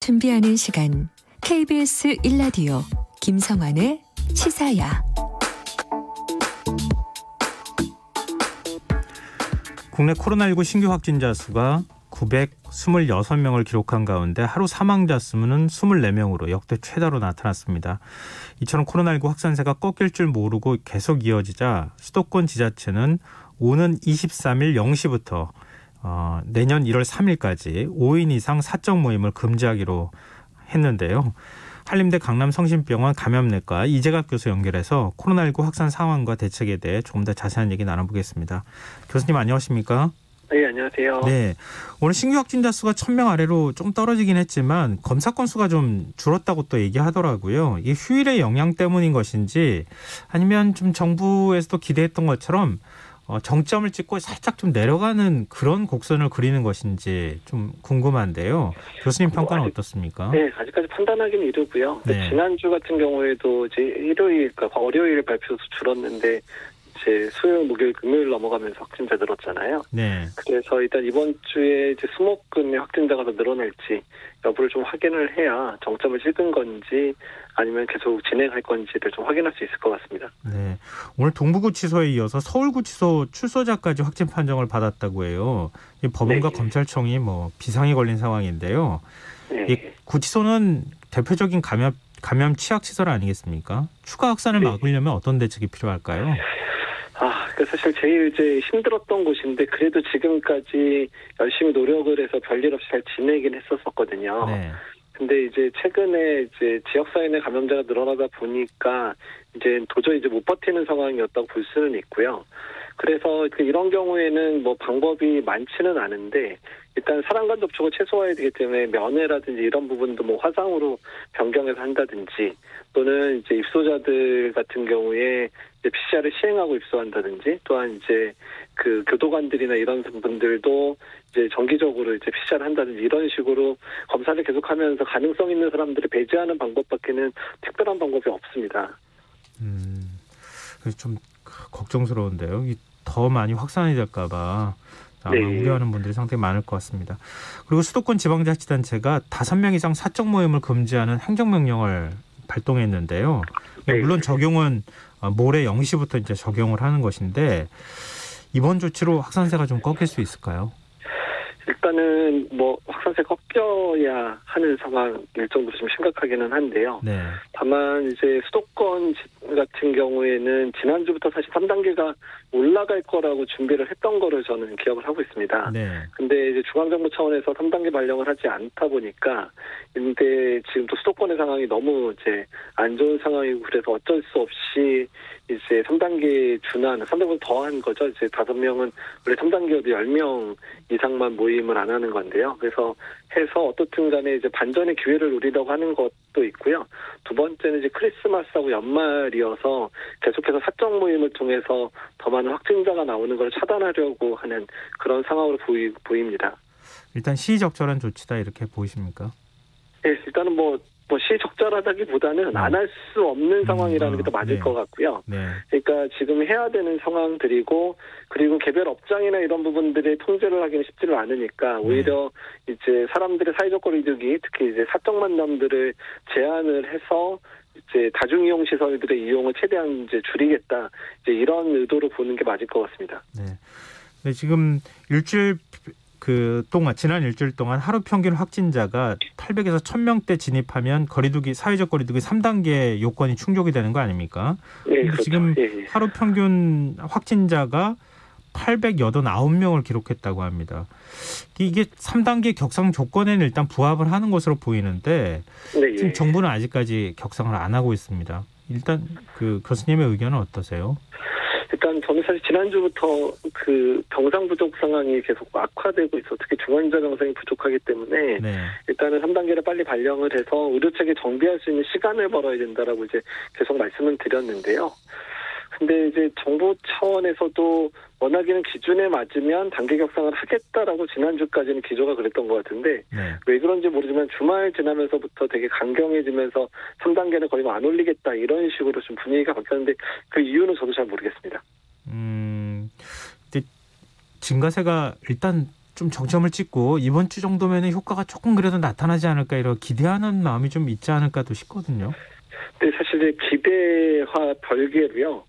준비하는 시간 KBS 1라디오 김성환의 시사야. 국내 코로나19 신규 확진자 수가 926명을 기록한 가운데 하루 사망자 수는 24명으로 역대 최다로 나타났습니다. 이처럼 코로나19 확산세가 꺾일 줄 모르고 계속 이어지자 수도권 지자체는 오는 23일 0시부터 내년 1월 3일까지 5인 이상 사적 모임을 금지하기로 했는데요. 한림대 강남성심병원 감염내과 이재갑 교수 연결해서 코로나19 확산 상황과 대책에 대해 조금 더 자세한 얘기 나눠보겠습니다. 교수님 안녕하십니까? 네, 안녕하세요. 네, 오늘 신규 확진자 수가 1000명 아래로 좀 떨어지긴 했지만 검사 건수가 좀 줄었다고 또 얘기하더라고요. 이게 휴일의 영향 때문인 것인지 아니면 좀 정부에서도 기대했던 것처럼 정점을 찍고 살짝 좀 내려가는 그런 곡선을 그리는 것인지 좀 궁금한데요. 교수님 평가는 어떻습니까? 네, 아직까지 판단하기는 이르고요. 네. 지난주 같은 경우에도 이제 일요일, 그러니까 월요일 발표도 줄었는데 이제 수요일, 목요일, 금요일 넘어가면서 확진자 늘었잖아요. 네. 그래서 일단 이번 주에 이제 수목금의 확진자가 더 늘어날지 여부를 좀 확인을 해야 정점을 찍은 건지 아니면 계속 진행할 건지를 좀 확인할 수 있을 것 같습니다. 네, 오늘 동부구치소에 이어서 서울구치소 출소자까지 확진 판정을 받았다고 해요. 이 법원과 네. 검찰청이 비상이 걸린 상황인데요. 네. 이 구치소는 대표적인 감염 취약 시설 아니겠습니까? 추가 확산을 네. 막으려면 어떤 대책이 필요할까요? 그 사실 제일 이제 힘들었던 곳인데 그래도 지금까지 열심히 노력을 해서 별일 없이 잘 지내긴 했었거든요. 네. 근데 이제 최근에 이제 지역사회 내 감염자가 늘어나다 보니까 이제 도저히 이제 못 버티는 상황이었다고 볼 수는 있고요. 그래서 이런 경우에는 방법이 많지는 않은데 일단 사람 간 접촉을 최소화해야 되기 때문에 면회라든지 이런 부분도 화상으로 변경해서 한다든지 또는 이제 입소자들 같은 경우에 이제 PCR을 시행하고 입소한다든지 또한 이제 그 교도관들이나 이런 분들도 이제 정기적으로 이제 PCR 한다든지 이런 식으로 검사를 계속하면서 가능성 있는 사람들을 배제하는 방법밖에는 특별한 방법이 없습니다. 좀 걱정스러운데요. 더 많이 확산이 될까봐 아마 네. 우려하는 분들이 상당히 많을 것 같습니다. 그리고 수도권 지방자치단체가 5명 이상 사적 모임을 금지하는 행정명령을 발동했는데요. 네. 물론 적용은 모레 0시부터 이제 적용을 하는 것인데 이번 조치로 확산세가 좀 꺾일 수 있을까요? 일단은 확산세 꺾여야 하는 상황일 정도로 좀 심각하기는 한데요. 네. 다만 이제 수도권 같은 경우에는 지난주부터 사실 3단계가 올라갈 거라고 준비를 했던 거를 저는 기억을 하고 있습니다. 네. 근데 이제 중앙정부 차원에서 3단계 발령을 하지 않다 보니까 근데 지금 또 수도권의 상황이 너무 이제 안 좋은 상황이고 그래서 어쩔 수 없이 이제 3단계 준한 3단계보다 더한 거죠. 이제 5명은 원래 3단계여도 10명 이상만 모임을 안 하는 건데요. 그래서 해서 어떻든 간에 이제 반전의 기회를 누리려고 하는 것도 있고요. 두 번째는 이제 크리스마스하고 연말이어서 계속해서 사적 모임을 통해서 더 많은 확진자가 나오는 걸 차단하려고 하는 그런 상황으로 보입니다. 일단 시의적절한 조치다 이렇게 보이십니까? 네, 일단은 시적절하다기보다는 안 할 수 없는 상황이라는 게 더 맞을 네. 것 같고요. 네. 그러니까 지금 해야 되는 상황들이고 그리고 개별 업장이나 이런 부분들의 통제를 하기는 쉽지를 않으니까 오히려 이제 사람들의 사회적 거리두기 특히 이제 사적 만남들을 제한을 해서 이제 다중이용 시설들의 이용을 최대한 이제 줄이겠다 이제 이런 의도로 보는 게 맞을 것 같습니다. 네. 네, 지금 지난 일주일 동안 하루 평균 확진자가 800에서 1000명대 진입하면 사회적 거리두기 3단계 요건이 충족이 되는 거 아닙니까? 네, 그렇죠. 지금 예. 하루 평균 확진자가 889명을 기록했다고 합니다. 이게 3단계 격상 조건에는 일단 부합을 하는 것으로 보이는데 네, 지금 정부는 아직까지 격상을 안 하고 있습니다. 일단 교수님의 의견은 어떠세요? 일단 저는 사실 지난주부터 병상 부족 상황이 계속 악화되고 있어 특히 중환자 병상이 부족하기 때문에 네. 일단은 3단계를 빨리 발령을 해서 의료체계 정비할 수 있는 시간을 벌어야 된다라고 이제 계속 말씀을 드렸는데요. 근데 이제 정부 차원에서도 워낙에는 기준에 맞으면 단계 격상을 하겠다라고 지난주까지는 기조가 그랬던 것 같은데 네. 왜 그런지 모르지만 주말 지나면서부터 되게 강경해지면서 3단계는 거의 안 올리겠다 이런 식으로 좀 분위기가 바뀌었는데 그 이유는 저도 잘 모르겠습니다. 근데 증가세가 일단 좀 정점을 찍고 이번 주 정도면은 효과가 조금 그래도 나타나지 않을까 이런 기대하는 마음이 좀 있지 않을까도 싶거든요. 네, 사실 기대와 별개로요.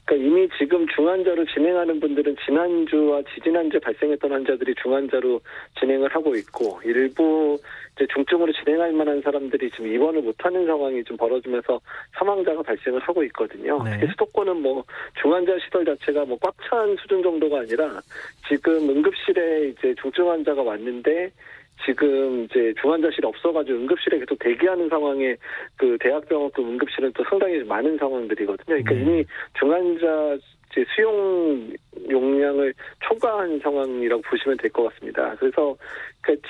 그러니까 이미 지금 중환자로 진행하는 분들은 지난주와 지지난주에 발생했던 환자들이 중환자로 진행을 하고 있고 일부 이제 중증으로 진행할 만한 사람들이 지금 입원을 못하는 상황이 좀 벌어지면서 사망자가 발생을 하고 있거든요. 네. 특히 수도권은 뭐 중환자 시설 자체가 뭐 꽉 찬 수준 정도가 아니라 지금 응급실에 이제 중증 환자가 왔는데 지금 이제 중환자실이 없어가지고 응급실에 계속 대기하는 상황에 그 대학병원급 응급실은 또 상당히 많은 상황들이거든요. 그러니까 이미 중환자 수용 용량을 초과한 상황이라고 보시면 될 것 같습니다. 그래서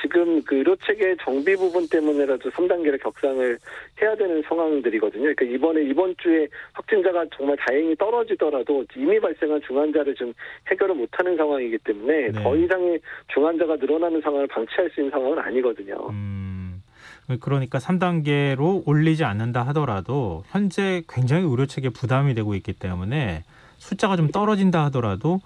지금 그 의료체계 정비 부분 때문에라도 3단계를 격상을 해야 되는 상황들이거든요. 그러니까 이번 주에 확진자가 정말 다행히 떨어지더라도 이미 발생한 중환자를 지금 해결을 못하는 상황이기 때문에 더 이상의 중환자가 늘어나는 상황을 방치할 수 있는 상황은 아니거든요. 그러니까 3단계로 올리지 않는다 하더라도 현재 굉장히 의료체계 부담이 되고 있기 때문에 숫자가 좀 떨어진다 하더라도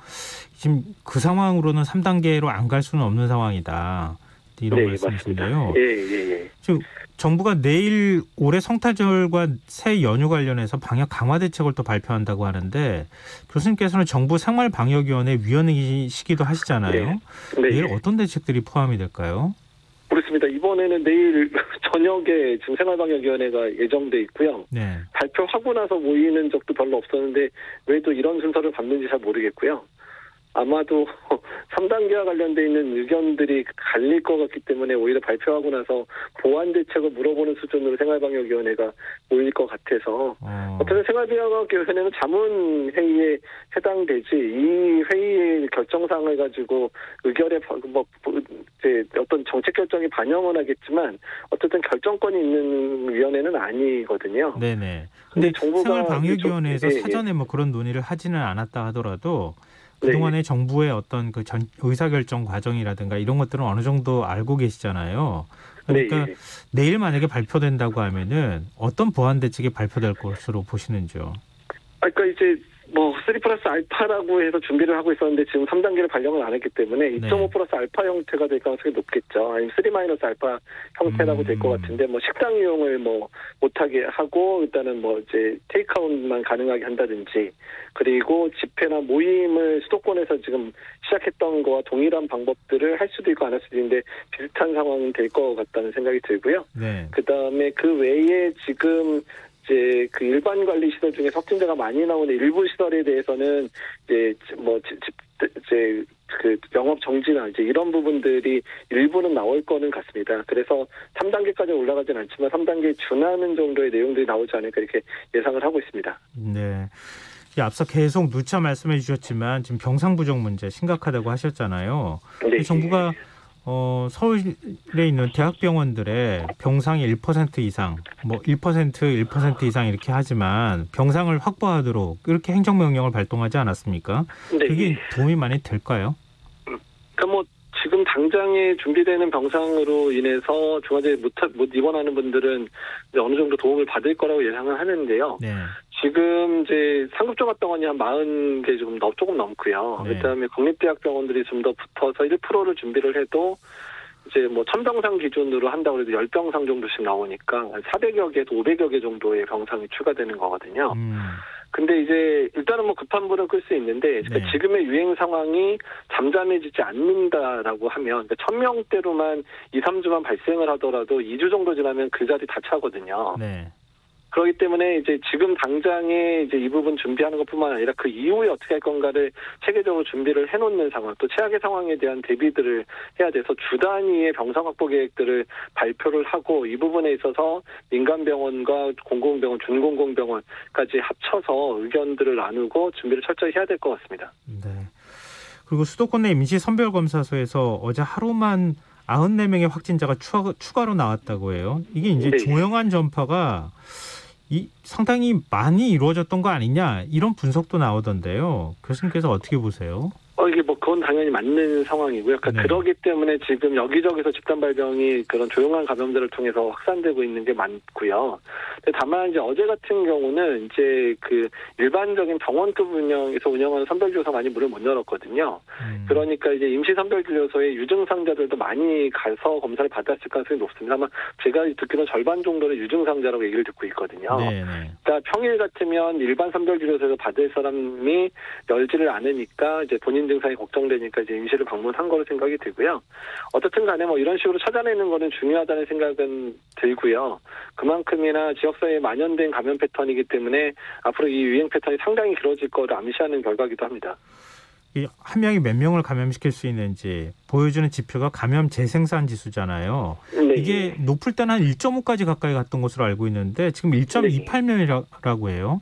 지금 그 상황으로는 3단계로 안 갈 수는 없는 상황이다. 이런 말씀이신데요. 예. 지금 정부가 내일 올해 성탄절과 새 연휴 관련해서 방역 강화 대책을 또 발표한다고 하는데 교수님께서는 정부 생활방역위원회 위원이시기도 하시잖아요. 내일 어떤 대책들이 포함이 될까요? 그렇습니다. 이번에는 내일 저녁에 지금 생활방역위원회가 예정돼 있고요. 네. 발표하고 나서 모이는 적도 별로 없었는데 왜 또 이런 순서를 밟는지 잘 모르겠고요. 아마도 3단계와 관련돼 있는 의견들이 갈릴 것 같기 때문에 오히려 발표하고 나서 보완 대책을 물어보는 수준으로 생활방역위원회가 모일 것 같아서 어쨌든 생활방역위원회는 자문회의에 해당되지 이 회의의 결정사항을 가지고 의결에 이제 어떤 정책 결정이 반영은 하겠지만 어쨌든 결정권이 있는 위원회는 아니거든요. 네네. 근데 생활방역위원회에서 사전에 뭐 그런 논의를 하지는 않았다 하더라도 그동안의 정부의 어떤 그 의사결정 과정이라든가 이런 것들은 어느 정도 알고 계시잖아요. 그러니까 내일 만약에 발표된다고 하면은 어떤 보완 대책이 발표될 것으로 보시는지요? 그러니까 이제 뭐 3+알파라고 해서 준비를 하고 있었는데 지금 3단계를 발령을 안 했기 때문에 2.5+알파 형태가 될 가능성이 높겠죠. 아니면 3-알파 형태라고 될 것 같은데 뭐 식당 이용을 뭐 못하게 하고 일단은 뭐 이제 테이크아웃만 가능하게 한다든지 그리고 집회나 모임을 수도권에서 지금 시작했던 거와 동일한 방법들을 할 수도 있고 안 할 수도 있는데 비슷한 상황은 될 것 같다는 생각이 들고요. 그다음에 그 외에 지금 이제 그 일반 관리 시설 중에 확진자가 많이 나오는 일부 시설에 대해서는 이제 뭐 이제 그 영업 정지나 이제 이런 부분들이 일부는 나올 거는 같습니다. 그래서 3단계까지 올라가진 않지만 3단계에 준하는 정도의 내용들이 나오지 않을까 이렇게 예상을 하고 있습니다. 네. 앞서 계속 누차 말씀해 주셨지만 지금 병상 부족 문제 심각하다고 하셨잖아요. 정부가 서울에 있는 대학병원들의 병상의 1% 이상, 뭐 1% 이상 이렇게 하지만 병상을 확보하도록 이렇게 행정명령을 발동하지 않았습니까? 그게 도움이 많이 될까요? 그러니까 뭐 지금 당장에 준비되는 병상으로 인해서 중환자에 못 입원하는 분들은 어느 정도 도움을 받을 거라고 예상을 하는데요. 지금 이제 상급종합병원이 한 40개 조금 넘고요. 그다음에 국립대학병원들이 좀 더 붙어서 1%를 준비를 해도 이제 뭐 1000병상 기준으로 한다고 해도 10병상 정도씩 나오니까 400여 개에서 500여 개 정도의 병상이 추가되는 거거든요. 근데 이제 일단은 뭐 급한 불은 끌 수 있는데 그러니까 지금의 유행 상황이 잠잠해지지 않는다라고 하면 그러니까 1000명대로만 2, 3주만 발생을 하더라도 2주 정도 지나면 그 자리 다 차거든요. 그렇기 때문에 이제 지금 당장에 이제 이 부분 준비하는 것뿐만 아니라 그 이후에 어떻게 할 건가를 체계적으로 준비를 해놓는 상황, 또 최악의 상황에 대한 대비들을 해야 돼서 주 단위의 병상 확보 계획들을 발표를 하고 이 부분에 있어서 민간병원과 공공병원, 준공공병원까지 합쳐서 의견들을 나누고 준비를 철저히 해야 될 것 같습니다. 네. 그리고 수도권 내 임시선별검사소에서 어제 하루만 94명의 확진자가 추가로 나왔다고 해요. 이게 이제 조용한 전파가 상당히 많이 이루어졌던 거 아니냐 이런 분석도 나오던데요. 교수님께서 어떻게 보세요? 이게 뭐 그건 당연히 맞는 상황이고요. 그러니까 그러기 때문에 지금 여기저기서 집단 발병이 그런 조용한 감염들을 통해서 확산되고 있는 게 많고요. 다만 이제 어제 같은 경우는 이제 그 일반적인 병원급 운영에서 운영하는 선별진료소 많이 문을 못 열었거든요. 그러니까 이제 임시 선별진료소에 유증상자들도 많이 가서 검사를 받았을 가능성이 높습니다. 아마 제가 듣기로는 절반 정도는 유증상자라고 얘기를 듣고 있거든요. 네네. 그러니까 평일 같으면 일반 선별진료소에서 받을 사람이 열지를 않으니까 이제 본인 증상이 걱정되니까 이제 임시를 방문한 거로 생각이 들고요. 어떻든 간에 뭐 이런 식으로 찾아내는 거는 중요하다는 생각은 들고요. 그만큼이나 지역사회에 만연된 감염 패턴이기 때문에 앞으로 이 유행 패턴이 상당히 길어질 거를 암시하는 결과이기도 합니다. 이 한 명이 몇 명을 감염시킬 수 있는지 보여주는 지표가 감염 재생산 지수잖아요. 네. 이게 높을 때는 한 1.5까지 가까이 갔던 것으로 알고 있는데 지금 1.28명이라고 해요.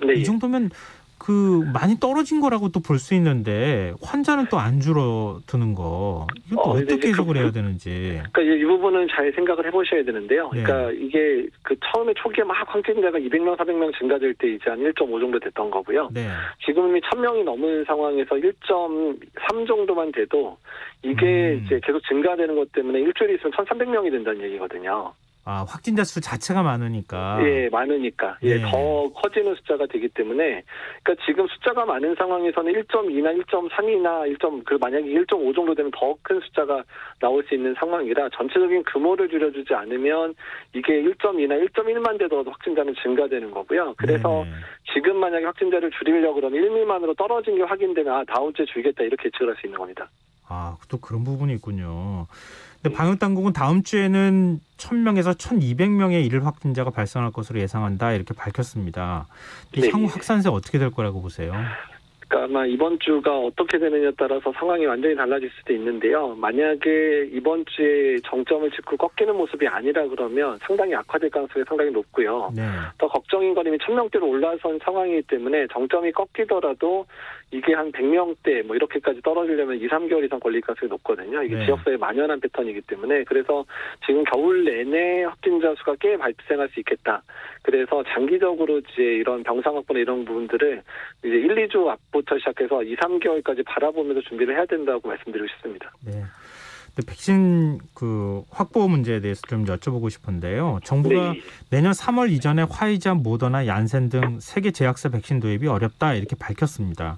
네. 이 정도면 그 많이 떨어진 거라고 또 볼 수 있는데 환자는 또 안 줄어드는 거 이건 또 어떻게 해석을 해야 되는지. 그러니까 이 부분은 잘 생각을 해보셔야 되는데요. 네. 그러니까 이게 그 처음에 초기에 막 확진자가 200명, 400명 증가될 때 이제 한 1.5 정도 됐던 거고요. 네. 지금 이미 1000명이 넘은 상황에서 1.3 정도만 돼도 이게 이제 계속 증가되는 것 때문에 일주일에 있으면 1300명이 된다는 얘기거든요. 아, 확진자 수 자체가 많으니까. 예, 많으니까. 예, 네. 더 커지는 숫자가 되기 때문에. 그러니까 지금 숫자가 많은 상황에서는 1.2나 1.3이나 만약에 1.5 정도 되면 더 큰 숫자가 나올 수 있는 상황이라 전체적인 규모를 줄여주지 않으면 이게 1.2나 1.1만 돼도 확진자는 증가되는 거고요. 그래서 네네. 지금 만약에 확진자를 줄이려고 그러면 1, 미만으로 떨어진 게 확인되면 다음 주에 줄이겠다 이렇게 예측을 할 수 있는 겁니다. 아, 또 그런 부분이 있군요. 근데 방역당국은 다음 주에는 1000명에서 1200명의 일일 확진자가 발생할 것으로 예상한다 이렇게 밝혔습니다. 이 네. 향후 확산세 어떻게 될 거라고 보세요? 그러니까 아마 이번 주가 어떻게 되느냐에 따라서 상황이 완전히 달라질 수도 있는데요. 만약에 이번 주에 정점을 찍고 꺾이는 모습이 아니라 그러면 상당히 악화될 가능성이 상당히 높고요. 네. 더 걱정인 건 이미 1000명대로 올라선 상황이기 때문에 정점이 꺾이더라도 이게 한 100명대 뭐 이렇게까지 떨어지려면 2, 3개월 이상 걸릴 가능성이 높거든요. 이게 네. 지역사회에 만연한 패턴이기 때문에 그래서 지금 겨울 내내 확진자 수가 꽤 발생할 수 있겠다. 그래서 장기적으로 이제 이런 병상 확보나 이런 부분들을 이제 1, 2주 앞부터 시작해서 2, 3개월까지 바라보면서 준비를 해야 된다고 말씀드리고 싶습니다. 네. 근데 백신 그 확보 문제에 대해서 좀 여쭤보고 싶은데요. 정부가 네. 내년 3월 이전에 화이자, 모더나, 얀센 등 세계 제약사 백신 도입이 어렵다 이렇게 밝혔습니다.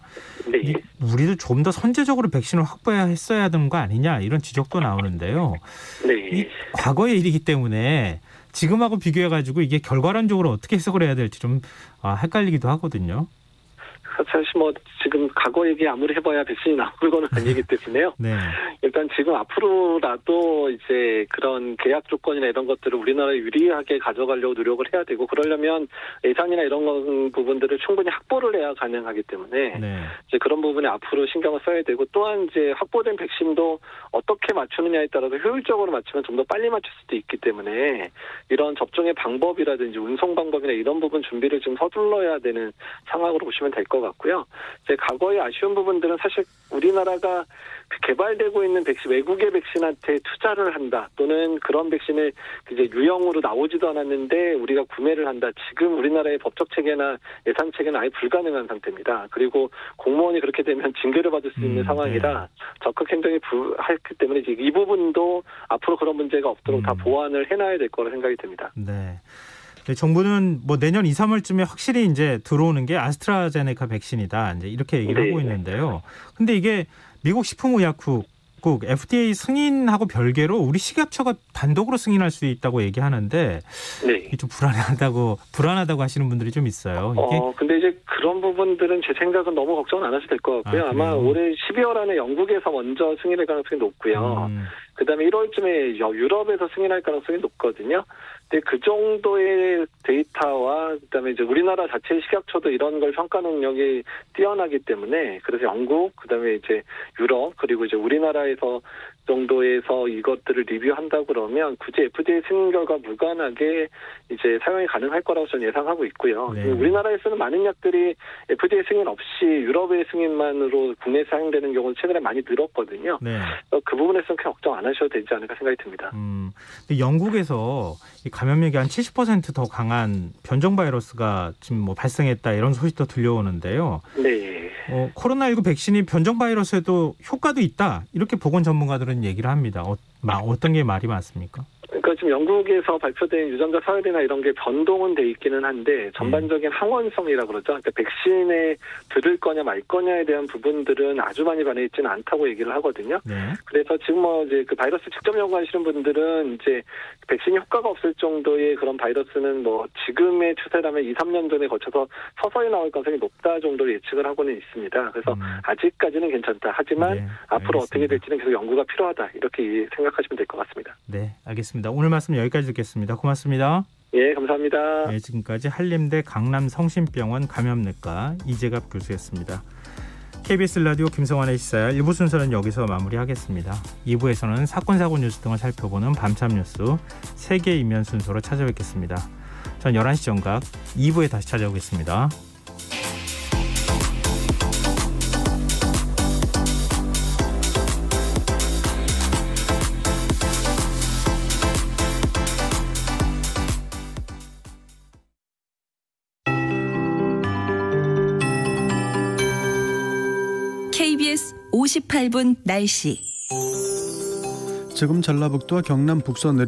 네. 우리도 좀 더 선제적으로 백신을 확보해야 했어야 되는 거 아니냐 이런 지적도 나오는데요. 네. 이 과거의 일이기 때문에 지금하고 비교해가지고 이게 결과론적으로 어떻게 해석을 해야 될지 좀 헷갈리기도 하거든요. 사실 뭐 지금 과거 얘기 아무리 해봐야 백신이 나올 거는 아니기 때문에요. 네. 일단 지금 앞으로라도 이제 그런 계약 조건이나 이런 것들을 우리나라에 유리하게 가져가려고 노력을 해야 되고 그러려면 예산이나 이런 부분들을 충분히 확보를 해야 가능하기 때문에 네. 이제 그런 부분에 앞으로 신경을 써야 되고 또한 이제 확보된 백신도 어떻게 맞추느냐에 따라서 효율적으로 맞추면 좀 더 빨리 맞출 수도 있기 때문에 이런 접종의 방법이라든지 운송 방법이나 이런 부분 준비를 좀 서둘러야 되는 상황으로 보시면 될 것 같고요. 이제 과거의 아쉬운 부분들은 사실 우리나라가 개발되고 있는 백신, 외국의 백신한테 투자를 한다 또는 그런 백신을 이제 유형으로 나오지도 않았는데 우리가 구매를 한다. 지금 우리나라의 법적 체계나 예산 체계는 아예 불가능한 상태입니다. 그리고 공무원이 그렇게 되면 징계를 받을 수 있는 상황이라 네. 적극 행정이 불하기 때문에 이제 이 부분도 앞으로 그런 문제가 없도록 다 보완을 해놔야 될 거라 생각이 듭니다. 네. 네, 정부는 뭐 내년 2, 3월쯤에 확실히 이제 들어오는 게 아스트라제네카 백신이다. 이제 이렇게 얘기를 네. 하고 있는데요. 근데 이게 미국 식품의약국 FDA 승인하고 별개로 우리 식약처가 단독으로 승인할 수 있다고 얘기하는데 네. 이게 좀 불안하다고 하시는 분들이 좀 있어요. 이게 근데 이제 그런 부분들은 제 생각은 너무 걱정 안 하셔도 될 것 같고요. 아마 올해 12월 안에 영국에서 먼저 승인할 가능성이 높고요. 그다음에 1월쯤에 유럽에서 승인할 가능성이 높거든요. 근데 그 정도의 데이터와 그다음에 이제 우리나라 자체 식약처도 이런 걸 평가 능력이 뛰어나기 때문에 그래서 영국 그다음에 이제 유럽 그리고 이제 우리나라에서 정도에서 이것들을 리뷰한다 그러면 굳이 FDA 승인 결과 무관하게 이제 사용이 가능할 거라고 저는 예상하고 있고요. 네. 우리나라에서는 많은 약들이 FDA 승인 없이 유럽의 승인만으로 국내에 사용되는 경우는 최근에 많이 늘었거든요. 네. 그 부분에서는 그냥 걱정 안 하셔도 되지 않을까 생각이 듭니다. 근데 영국에서 이 감염력이 한 70% 더 강한 변종 바이러스가 지금 뭐 발생했다 이런 소식도 들려오는데요. 네. 코로나19 백신이 변종 바이러스에도 효과도 있다 이렇게 보건 전문가들은 얘기를 합니다. 어떤 게 말이 맞습니까? 그러니까 지금 지금 영국에서 발표된 유전자 서열이나 이런 게 변동은 돼 있기는 한데 전반적인 항원성이라고 그러죠. 그러니까 백신에 들을 거냐 말 거냐에 대한 부분들은 아주 많이 반해 있지는 않다고 얘기를 하거든요. 네. 그래서 지금 이제 그 바이러스 직접 연구하시는 분들은 이제 백신이 효과가 없을 정도의 그런 바이러스는 지금의 추세라면 2, 3년 전에 거쳐서 서서히 나올 가능성이 높다 정도로 예측을 하고는 있습니다. 그래서 아직까지는 괜찮다. 하지만 네, 앞으로 알겠습니다. 어떻게 될지는 계속 연구가 필요하다. 이렇게 생각하시면 될 것 같습니다. 네, 알겠습니다. 오늘 말씀 여기까지 듣겠습니다. 고맙습니다. 예, 감사합니다. 네, 지금까지 한림대 강남성심병원 감염내과 이재갑 교수였습니다. KBS 라디오 김성환의 시사야 1부 순서는 여기서 마무리하겠습니다. 2부에서는 사건, 사고 뉴스 등을 살펴보는 밤참 뉴스 세계 이면 순서로 찾아뵙겠습니다. 전 11시 정각 2부에 다시 찾아오겠습니다. KBS 58분 날씨. 지금 전라북도와 경남 북서 내려